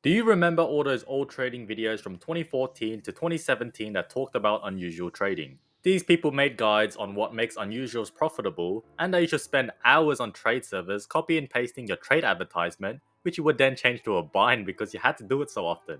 Do you remember all those old trading videos from 2014 to 2017 that talked about unusual trading? These people made guides on what makes unusuals profitable, and that you should spend hours on trade servers copy and pasting your trade advertisement, which you would then change to a bind because you had to do it so often.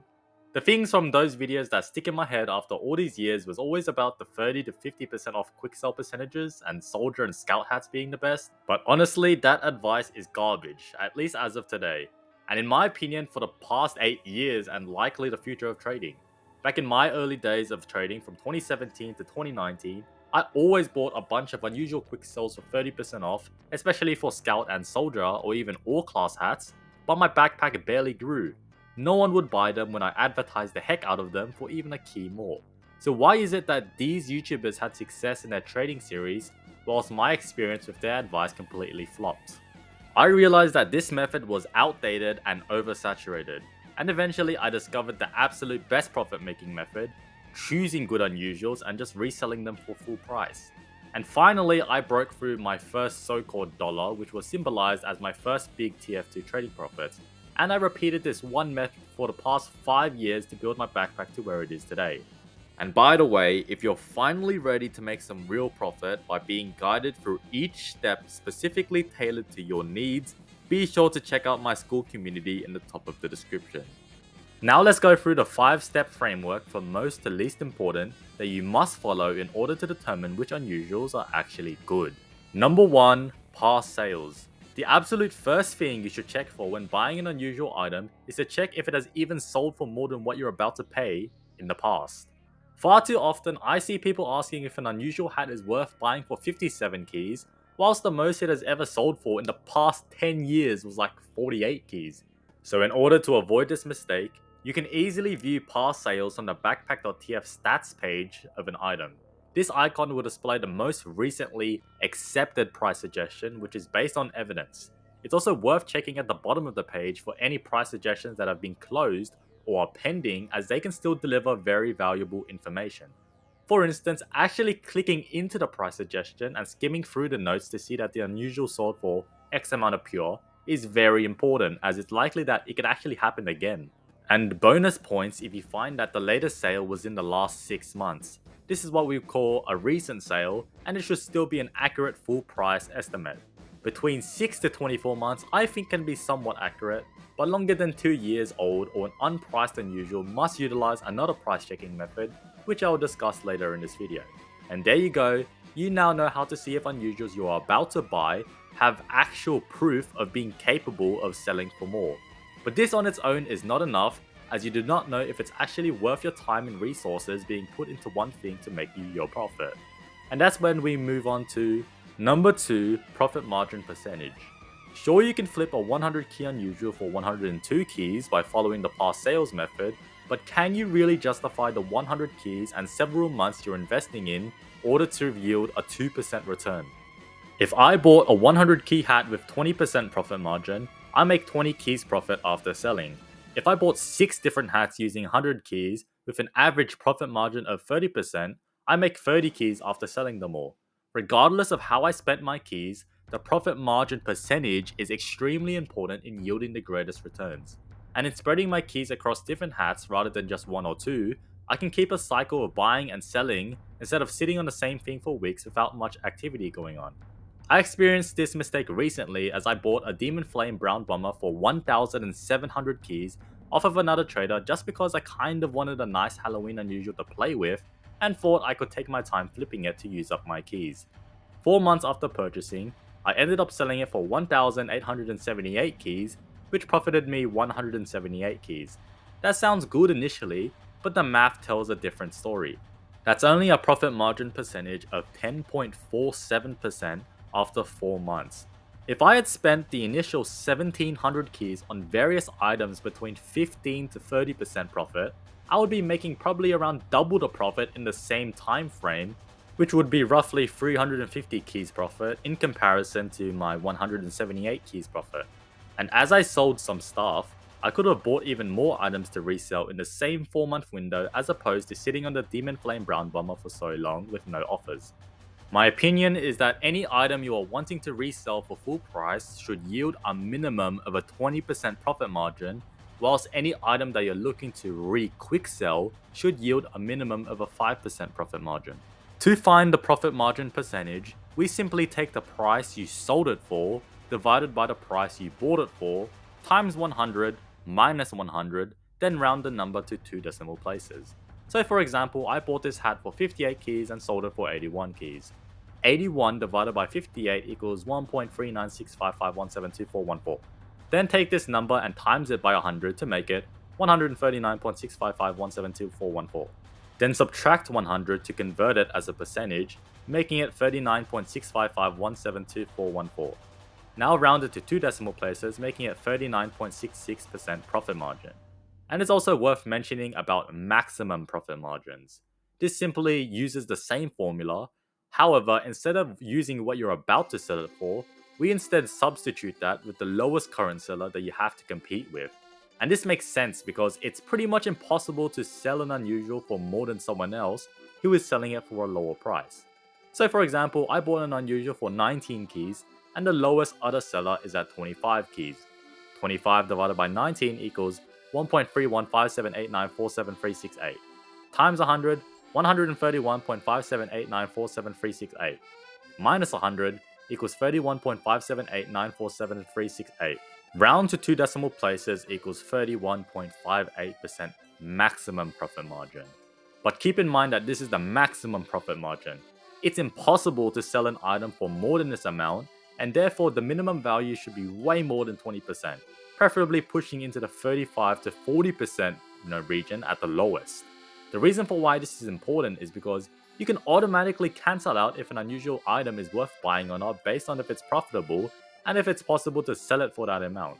The things from those videos that stick in my head after all these years was always about the 30 to 50% off quick sell percentages and soldier and scout hats being the best, but honestly, that advice is garbage, at least as of today, and in my opinion, for the past 8 years and likely the future of trading. Back in my early days of trading from 2017 to 2019, I always bought a bunch of unusual quick sells for 30% off, especially for Scout and Soldier or even all class hats, but my backpack barely grew. No one would buy them when I advertised the heck out of them for even a key more. So why is it that these YouTubers had success in their trading series, whilst my experience with their advice completely flopped? I realized that this method was outdated and oversaturated, and eventually I discovered the absolute best profit making method, choosing good unusuals and just reselling them for full price. And finally, I broke through my first so-called dollar, which was symbolized as my first big TF2 trading profit, and I repeated this one method for the past 5 years to build my backpack to where it is today. And by the way, if you're finally ready to make some real profit by being guided through each step specifically tailored to your needs, be sure to check out my school community in the top of the description. Now let's go through the 5-step framework from most to least important that you must follow in order to determine which unusuals are actually good. Number 1. Past sales. The absolute first thing you should check for when buying an unusual item is to check if it has even sold for more than what you're about to pay in the past. Far too often, I see people asking if an unusual hat is worth buying for 57 keys, whilst the most it has ever sold for in the past 10 years was like 48 keys. So in order to avoid this mistake, you can easily view past sales on the backpack.tf stats page of an item. This icon will display the most recently accepted price suggestion, which is based on evidence. It's also worth checking at the bottom of the page for any price suggestions that have been closed or are pending, as they can still deliver very valuable information. For instance, actually clicking into the price suggestion and skimming through the notes to see that the unusual sold for X amount of pure is very important, as it's likely that it could actually happen again. And bonus points if you find that the latest sale was in the last 6 months. This is what we call a recent sale, and it should still be an accurate full price estimate. Between 6 to 24 months I think can be somewhat accurate, but longer than 2 years old or an unpriced unusual must utilize another price checking method, which I will discuss later in this video. And there you go, you now know how to see if unusuals you are about to buy have actual proof of being capable of selling for more. But this on its own is not enough, as you do not know if it's actually worth your time and resources being put into one thing to make you your profit. And that's when we move on to number 2, profit margin percentage. Sure, you can flip a 100 key unusual for 102 keys by following the past sales method, but can you really justify the 100 keys and several months you're investing in order to yield a 2% return? If I bought a 100 key hat with 20% profit margin, I make 20 keys profit after selling. If I bought 6 different hats using 100 keys with an average profit margin of 30%, I make 30 keys after selling them all. Regardless of how I spent my keys, the profit margin percentage is extremely important in yielding the greatest returns. And in spreading my keys across different hats rather than just 1 or 2, I can keep a cycle of buying and selling instead of sitting on the same thing for weeks without much activity going on. I experienced this mistake recently as I bought a Demon Flame Brown Bomber for 1,700 keys off of another trader just because I kind of wanted a nice Halloween unusual to play with and thought I could take my time flipping it to use up my keys. 4 months after purchasing, I ended up selling it for 1,878 keys, which profited me 178 keys. That sounds good initially, but the math tells a different story. That's only a profit margin percentage of 10.47% after 4 months. If I had spent the initial 1,700 keys on various items between 15 to 30% profit, I would be making probably around double the profit in the same time frame, which would be roughly 350 keys profit in comparison to my 178 keys profit. And as I sold some stuff, I could have bought even more items to resell in the same 4-month window as opposed to sitting on the Demon Flame Brown Bomber for so long with no offers. My opinion is that any item you are wanting to resell for full price should yield a minimum of a 20% profit margin whilst any item that you're looking to re-quick sell should yield a minimum of a 5% profit margin. To find the profit margin percentage, we simply take the price you sold it for divided by the price you bought it for times 100 minus 100, then round the number to 2 decimal places. So for example, I bought this hat for 58 keys and sold it for 81 keys. 81 divided by 58 equals 1.3965517214. Then take this number and times it by 100 to make it 139.655172414. Then subtract 100 to convert it as a percentage, making it 39.655172414. Now round it to 2 decimal places, making it 39.66% profit margin. And it's also worth mentioning about maximum profit margins. This simply uses the same formula. However, instead of using what you're about to sell it for, we instead substitute that with the lowest current seller that you have to compete with. And this makes sense because it's pretty much impossible to sell an unusual for more than someone else who is selling it for a lower price. So for example, I bought an unusual for 19 keys and the lowest other seller is at 25 keys. 25 divided by 19 equals 1.31578947368. Times 100, 131.578947368. Minus 100 equals 31.578947368. Round to 2 decimal places equals 31.58% maximum profit margin. But keep in mind that this is the maximum profit margin. It's impossible to sell an item for more than this amount, and therefore the minimum value should be way more than 20%, preferably pushing into the 35 to 40% region at the lowest. The reason for why this is important is because you can automatically cancel out if an unusual item is worth buying or not based on if it's profitable and if it's possible to sell it for that amount.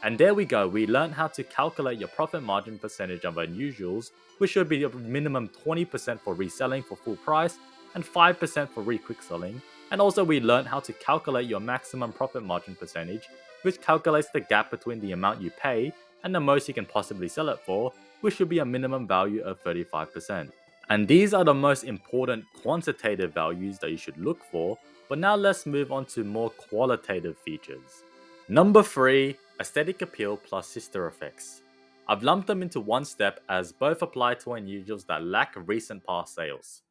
And there we go, we learned how to calculate your profit margin percentage of unusuals, which should be a minimum 20% for reselling for full price and 5% for re-quick selling. And also we learned how to calculate your maximum profit margin percentage, which calculates the gap between the amount you pay and the most you can possibly sell it for, which should be a minimum value of 35%. And these are the most important quantitative values that you should look for, but now let's move on to more qualitative features. Number 3, aesthetic appeal plus sister effects. I've lumped them into one step as both apply to unusuals that lack recent past sales.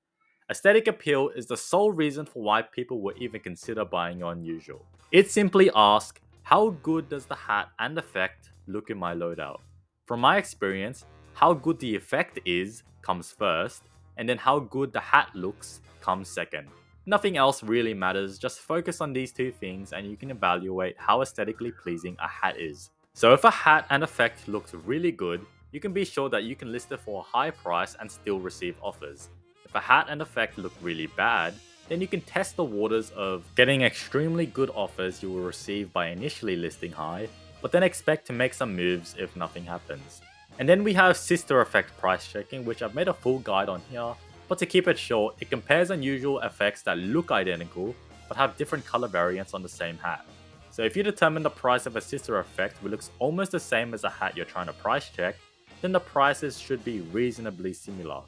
Aesthetic appeal is the sole reason for why people will even consider buying your unusual. It simply asks, how good does the hat and effect look in my loadout? From my experience, how good the effect is comes first, and then how good the hat looks comes second. Nothing else really matters, just focus on these two things and you can evaluate how aesthetically pleasing a hat is. So if a hat and effect looks really good, you can be sure that you can list it for a high price and still receive offers. If a hat and effect look really bad, then you can test the waters of getting extremely good offers you will receive by initially listing high, but then expect to make some moves if nothing happens. And then we have sister effect price checking, which I've made a full guide on here, but to keep it short, it compares unusual effects that look identical but have different color variants on the same hat. So if you determine the price of a sister effect which looks almost the same as a hat you're trying to price check, then the prices should be reasonably similar.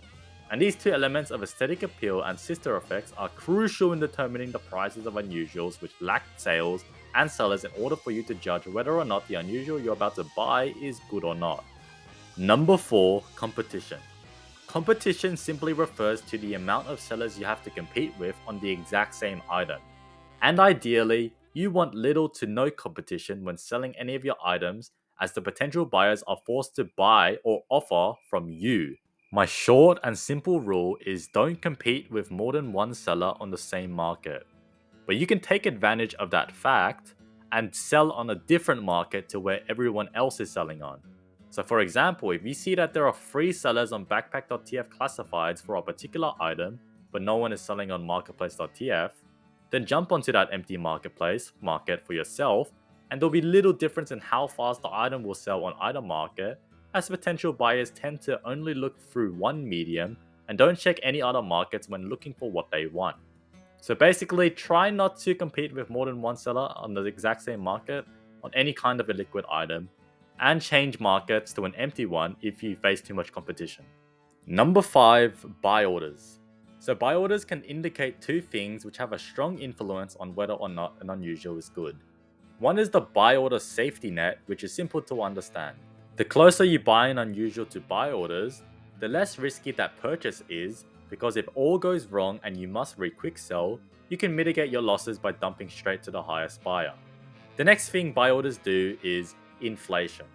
And these two elements of aesthetic appeal and sister effects are crucial in determining the prices of unusuals which lack sales and sellers in order for you to judge whether or not the unusual you're about to buy is good or not. Number 4, competition. Competition simply refers to the amount of sellers you have to compete with on the exact same item. And ideally, you want little to no competition when selling any of your items, as the potential buyers are forced to buy or offer from you. My short and simple rule is don't compete with more than one seller on the same market. But you can take advantage of that fact and sell on a different market to where everyone else is selling on. So for example, if you see that there are 3 sellers on backpack.tf classifieds for a particular item, but no one is selling on marketplace.tf, then jump onto that empty market for yourself, and there'll be little difference in how fast the item will sell on either market, as potential buyers tend to only look through one medium and don't check any other markets when looking for what they want. So basically, try not to compete with more than one seller on the exact same market on any kind of a liquid item, and change markets to an empty one if you face too much competition. Number 5, buy orders. So buy orders can indicate 2 things which have a strong influence on whether or not an unusual is good. One is the buy order safety net, which is simple to understand. The closer you buy an unusual to buy orders, the less risky that purchase is, because if all goes wrong and you must re-quick sell, you can mitigate your losses by dumping straight to the highest buyer. The next thing buy orders do is inflation.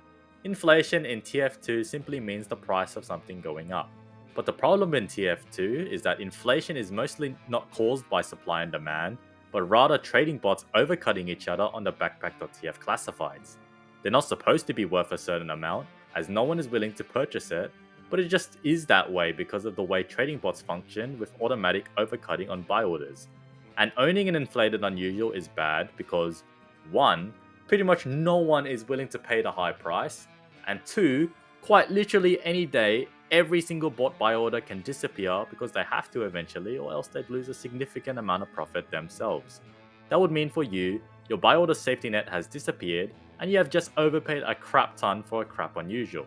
Inflation in TF2 simply means the price of something going up. But the problem in TF2 is that inflation is mostly not caused by supply and demand, but rather trading bots overcutting each other on the backpack.tf classifieds. They're not supposed to be worth a certain amount, as no one is willing to purchase it, but it just is that way because of the way trading bots function with automatic overcutting on buy orders. And owning an inflated unusual is bad because 1. Pretty much no one is willing to pay the high price, and 2. Quite literally any day, every single bot buy order can disappear because they have to eventually, or else they'd lose a significant amount of profit themselves. That would mean for you, your buy order safety net has disappeared, and you have just overpaid a crap ton for a crap unusual.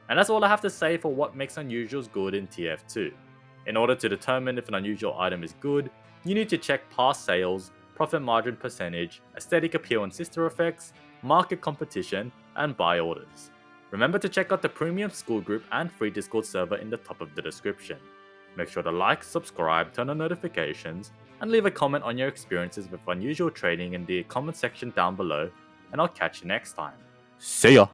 And that's all I have to say for what makes unusuals good in TF2. In order to determine if an unusual item is good, you need to check past sales, profit margin percentage, aesthetic appeal and sister effects, market competition, and buy orders. Remember to check out the premium school group and free Discord server in the top of the description. Make sure to like, subscribe, turn on notifications, and leave a comment on your experiences with unusual trading in the comment section down below, and I'll catch you next time. See ya!